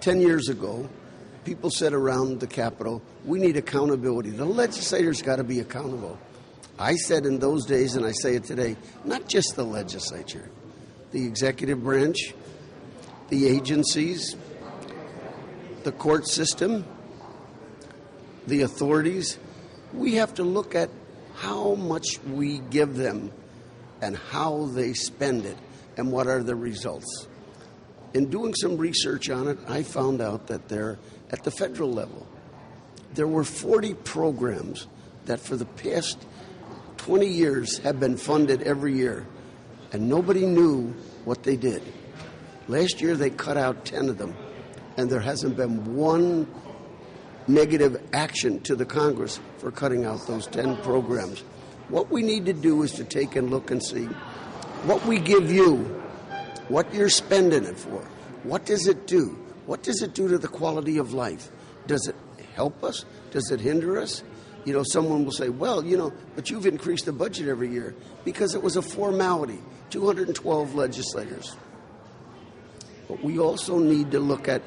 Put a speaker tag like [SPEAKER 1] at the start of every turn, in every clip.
[SPEAKER 1] 10 years ago, people said around the Capitol, we need accountability. The legislators got to be accountable. I said in those days, and I say it today, not just the legislature, the executive branch, the agencies, the court system, the authorities. We have to look at how much we give them and how they spend it and what are the results. In doing some research on it, I found out that at the federal level, there were 40 programs that for the past 20 years have been funded every year, and nobody knew what they did. Last year, they cut out 10 of them, and there hasn't been one negative action to the Congress for cutting out those 10 programs. What we need to do is to take and look and see what we give you, what you're spending it for. What does it do? What does it do to the quality of life? Does it help us? Does it hinder us? Someone will say, well, but you've increased the budget every year because it was a formality, 212 legislators. But we also need to look at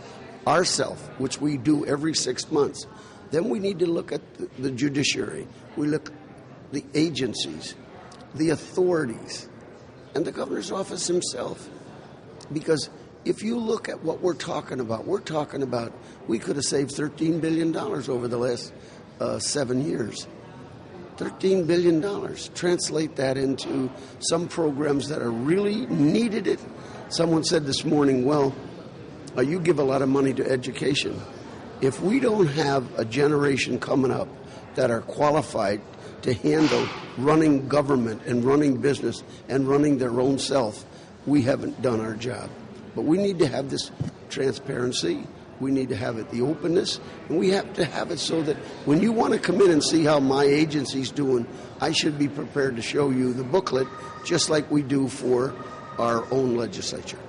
[SPEAKER 1] ourselves, which we do every 6 months. Then we need to look at the judiciary. We look at the agencies, the authorities, and the governor's office himself. Because if you look at what we're talking about we could have saved $13 billion over the last 7 years. $13 billion. Translate that into some programs that are really needed it. Someone said this morning, well, you give a lot of money to education. If we don't have a generation coming up that are qualified to handle running government and running business and running their own self, we haven't done our job. But we need to have this transparency. We need to have it the openness, and we have to have it so that when you want to come in and see how my agency's doing, I should be prepared to show you the booklet just like we do for our own legislature.